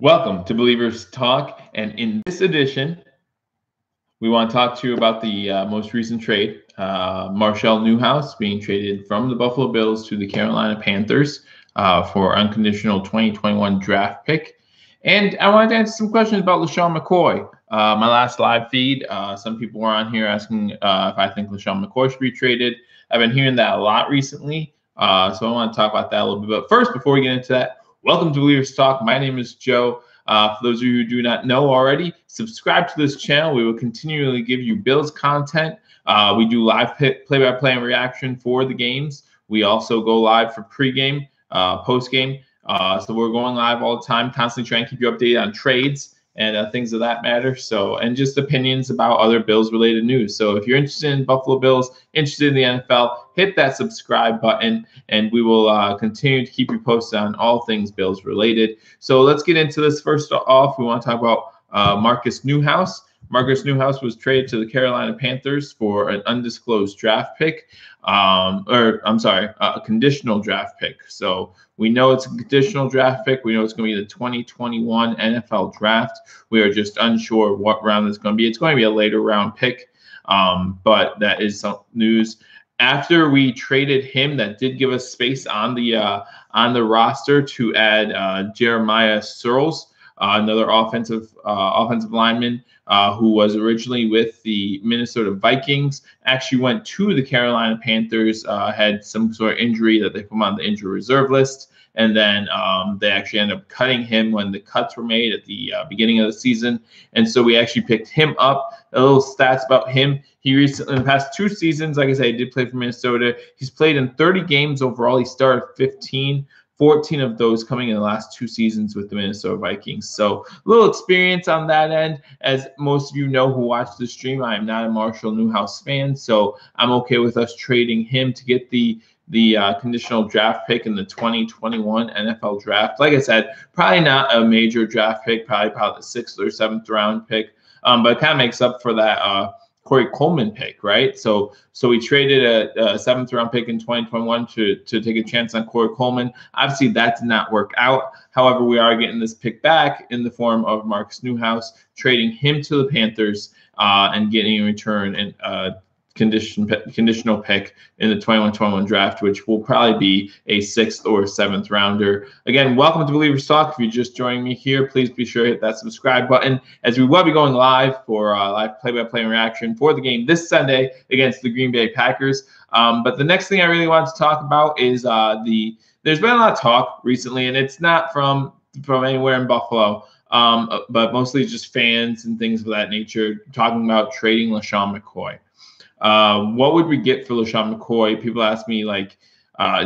Welcome to Believers Talk, and in this edition, we want to talk to you about the most recent trade, Marshall Newhouse being traded from the Buffalo Bills to the Carolina Panthers for unconditional 2021 draft pick. And I wanted to answer some questions about LeSean McCoy. My last live feed, some people were on here asking if I think LeSean McCoy should be traded. I've been hearing that a lot recently, so I want to talk about that a little bit. But first, before we get into that, welcome to Believers Talk. My name is Joe. For those of you who do not know already, subscribe to this channel. We will continually give you Bills content. We do live play-by-play and reaction for the games. We also go live for pregame, postgame. So we're going live all the time, constantly trying to keep you updated on trades and things of that matter. So, and just opinions about other Bills-related news. So if you're interested in Buffalo Bills, interested in the NFL, hit that subscribe button, and we will continue to keep you posted on all things Bills-related. So let's get into this. First off, we want to talk about Marcus Newhouse. Marcus Newhouse was traded to the Carolina Panthers for an undisclosed draft pick, a conditional draft pick. So we know it's a conditional draft pick. We know it's going to be the 2021 NFL draft. We are just unsure what round it's going to be. It's going to be a later round pick, but that is some news. After we traded him, that did give us space on the roster to add Jeremiah Searles, another offensive lineman who was originally with the Minnesota Vikings, actually went to the Carolina Panthers, had some sort of injury that they put him on the injury reserve list, and then they actually ended up cutting him when the cuts were made at the beginning of the season, and so we actually picked him up. A little stats about him. He recently, in the past 2 seasons, like I said, he did play for Minnesota. He's played in 30 games overall. He started 15. 14 of those coming in the last 2 seasons with the Minnesota Vikings. So a little experience on that end. As most of you know who watch the stream, I am not a Marshall Newhouse fan, so I'm okay with us trading him to get the conditional draft pick in the 2021 NFL draft. Like I said, probably not a major draft pick, probably the 6th or 7th round pick, but it kind of makes up for that Corey Coleman pick, right? So we traded a 7th round pick in 2021 to take a chance on Corey Coleman. Obviously, that did not work out. However, we are getting this pick back in the form of Marcus Newhouse, trading him to the Panthers and getting in return and conditional pick in the 2021 draft, which will probably be a 6th or 7th rounder. Again, welcome to Believers Talk. If you're just joining me here, please be sure to hit that subscribe button, as we will be going live for live play-by-play reaction for the game this Sunday against the Green Bay Packers. But the next thing I really want to talk about is there's been a lot of talk recently, and it's not from anywhere in Buffalo, but mostly just fans and things of that nature talking about trading LeSean McCoy. What would we get for LeSean McCoy? People ask me, like,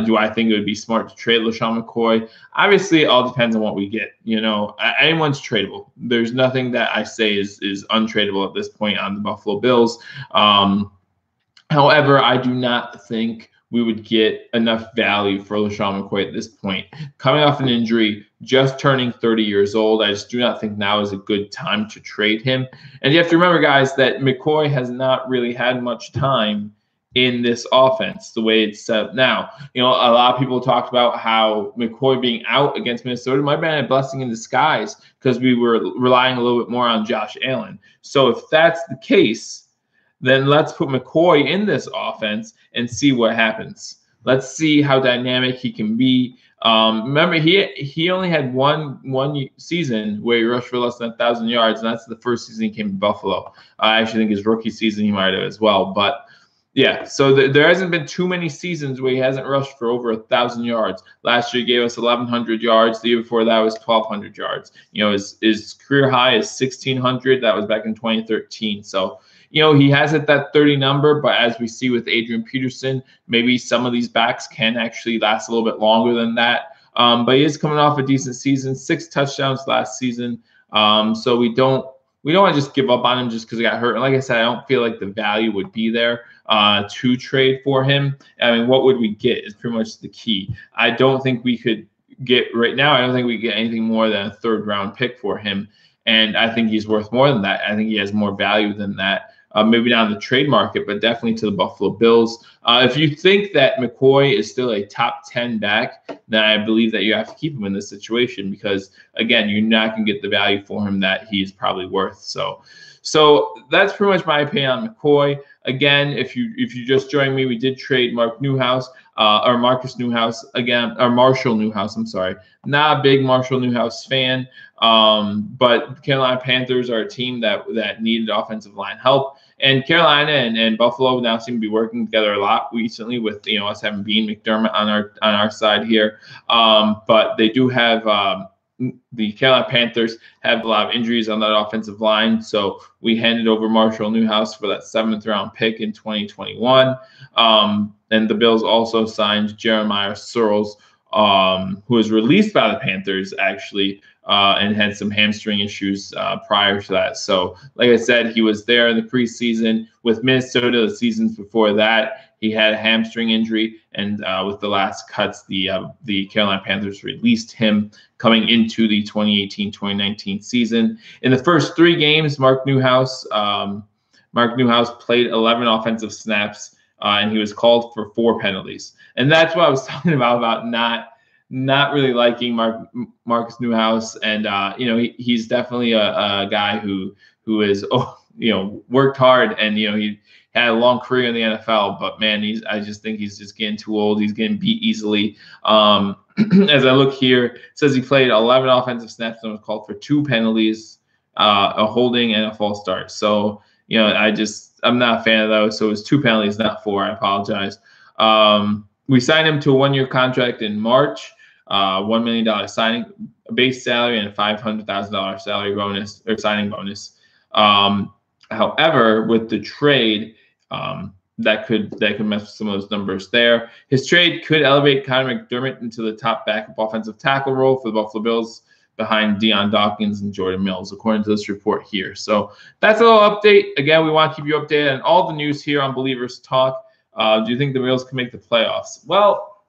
do I think it would be smart to trade LeSean McCoy? Obviously, it all depends on what we get. You know, anyone's tradable. There's nothing that I say is untradeable at this point on the Buffalo Bills. However, I do not think we would get enough value for LeSean McCoy at this point. Coming off an injury, just turning 30 years old, I just do not think now is a good time to trade him. And you have to remember, guys, that McCoy has not really had much time in this offense the way it's set up now. You know, a lot of people talked about how McCoy being out against Minnesota might have been a blessing in disguise because we were relying a little bit more on Josh Allen. So if that's the case, then let's put McCoy in this offense and see what happens. Let's see how dynamic he can be. Remember, he only had one season where he rushed for less than 1,000 yards, and that's the first season he came to Buffalo. I actually think his rookie season he might have as well. But yeah, so there hasn't been too many seasons where he hasn't rushed for over 1,000 yards. Last year he gave us 1,100 yards. The year before that was 1,200 yards. You know, his career high is 1,600. That was back in 2013. So, you know, he has hit that 30 number, but as we see with Adrian Peterson, maybe some of these backs can actually last a little bit longer than that. But he is coming off a decent season, 6 touchdowns last season. So we don't want to just give up on him just because he got hurt. And like I said, I don't feel like the value would be there to trade for him. I mean, what would we get is pretty much the key. I don't think we could get right now. I don't think we get anything more than a 3rd round pick for him. And I think he's worth more than that. I think he has more value than that. maybe not in the trade market, but definitely to the Buffalo Bills. If you think that McCoy is still a top 10 back, then I believe that you have to keep him in this situation because, again, you're not going to get the value for him that he's probably worth. So that's pretty much my opinion on McCoy. Again, if you just joined me, we did trade Mark Newhouse or Marcus Newhouse again, or Marshall Newhouse. I'm sorry, not a big Marshall Newhouse fan, but Carolina Panthers are a team that needed offensive line help, and Carolina and Buffalo now seem to be working together a lot recently with us having Bean McDermott on our side here, but they do have. The Carolina Panthers have a lot of injuries on that offensive line, so we handed over Marshall Newhouse for that 7th round pick in 2021. And the Bills also signed Jeremiah Searles, who was released by the Panthers actually, and had some hamstring issues prior to that. So, like I said, he was there in the preseason with Minnesota. The seasons before that, he had a hamstring injury, and with the last cuts, the Carolina Panthers released him coming into the 2018-2019 season. In the first 3 games, Mark Newhouse played 11 offensive snaps, and he was called for 4 penalties. And that's what I was talking about not really liking Marcus Newhouse, and he's definitely a guy who is worked hard, and he had a long career in the NFL, but man, I just think he's just getting too old. He's getting beat easily. As I look here, it says he played 11 offensive snaps and was called for 2 penalties, a holding and a false start. So I'm not a fan of those. So it was 2 penalties, not 4. I apologize. We signed him to a 1-year contract in March, $1 million signing base salary and a $500,000 salary bonus or signing bonus. However, with the trade, that could mess with some of those numbers there. His trade could elevate Connor McDermott into the top backup offensive tackle role for the Buffalo Bills behind Deion Dawkins and Jordan Mills, according to this report here. So that's a little update. Again, we want to keep you updated on all the news here on Believers Talk. Do you think the Bills can make the playoffs? Well,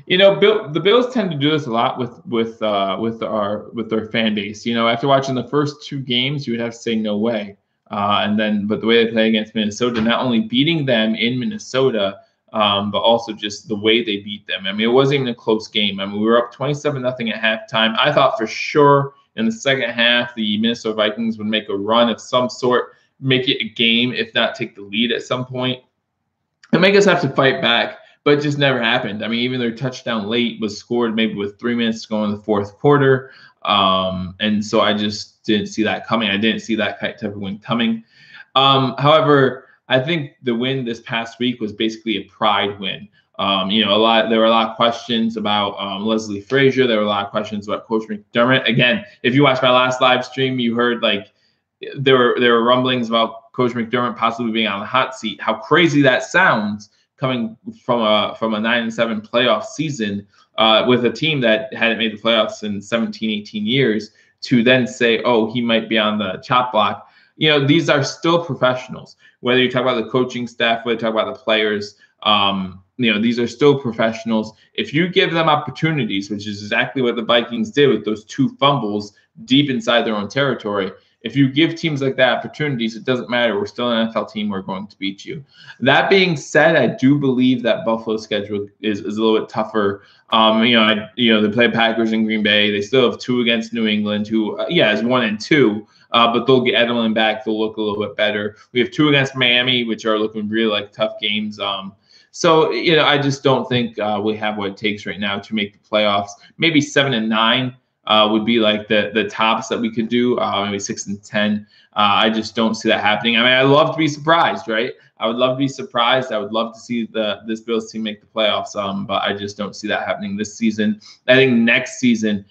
the Bills tend to do this a lot with their fan base. After watching the first 2 games, you would have to say no way. But the way they play against Minnesota, not only beating them in Minnesota, but also just the way they beat them. I mean, it wasn't even a close game. I mean, we were up 27-0 at halftime. I thought for sure in the second half the Minnesota Vikings would make a run of some sort, make it a game, if not take the lead at some point, and make us have to fight back. But it just never happened. I mean, even their touchdown late was scored maybe with 3 minutes to go in the 4th quarter. And so I just didn't see that coming. I didn't see that type of win coming. However, I think the win this past week was basically a pride win. There were a lot of questions about Leslie Frazier. There were a lot of questions about Coach McDermott. Again, if you watched my last live stream, you heard there were rumblings about Coach McDermott possibly being on the hot seat. How crazy that sounds, coming from a 9-7 playoff season with a team that hadn't made the playoffs in 17, 18 years, to then say, oh, he might be on the chop block. These are still professionals. Whether you talk about the coaching staff, whether you talk about the players, these are still professionals. If you give them opportunities, which is exactly what the Vikings did with those 2 fumbles deep inside their own territory, if you give teams like that opportunities, it doesn't matter. We're still an NFL team. We're going to beat you. That being said, I do believe that Buffalo's schedule is a little bit tougher. They play Packers in Green Bay. They still have 2 against New England, who, is 1-2. But they'll get Edelman back. They'll look a little bit better. We have 2 against Miami, which are looking really like tough games. So I just don't think we have what it takes right now to make the playoffs. Maybe 7-9. Would be like the tops that we could do, maybe 6-10. I just don't see that happening. I mean, I'd love to be surprised, right? I would love to be surprised. I would love to see this Bills team make the playoffs, but I just don't see that happening this season. I think next season,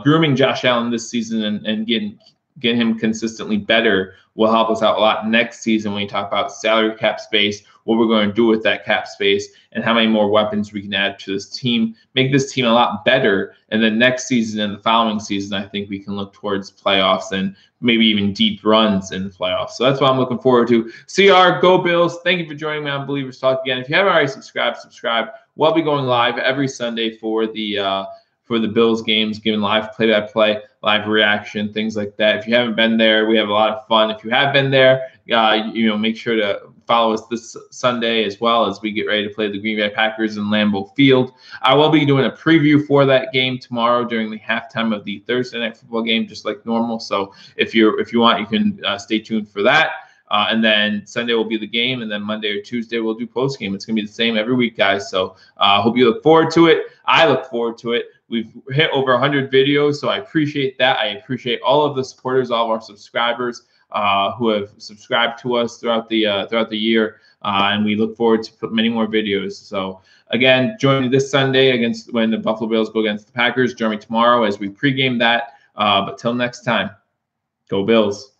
grooming Josh Allen this season and getting him consistently better will help us out a lot next season when you talk about salary cap space, what we're going to do with that cap space, and how many more weapons we can add to this team, make this team a lot better. And then next season and the following season, I think we can look towards playoffs and maybe even deep runs in the playoffs. So that's what I'm looking forward to. CR, go Bills. Thank you for joining me on Believers Talk again. If you haven't already subscribed. We'll be going live every Sunday for the for the Bills games, giving live play-by-play, live reaction, things like that. If you haven't been there, we have a lot of fun. If you have been there, make sure to follow us this Sunday as well as we get ready to play the Green Bay Packers in Lambeau Field. I will be doing a preview for that game tomorrow during the halftime of the Thursday Night Football game, just like normal. So if you want, you can stay tuned for that. And then Sunday will be the game, and then Monday or Tuesday we'll do post game. It's gonna be the same every week, guys. So hope you look forward to it. I look forward to it. We've hit over 100 videos, so I appreciate that. I appreciate all of the supporters, all of our subscribers who have subscribed to us throughout the year, and we look forward to put many more videos. So again, join me this Sunday when the Buffalo Bills go against the Packers. Join me tomorrow as we pregame that. But till next time, go Bills.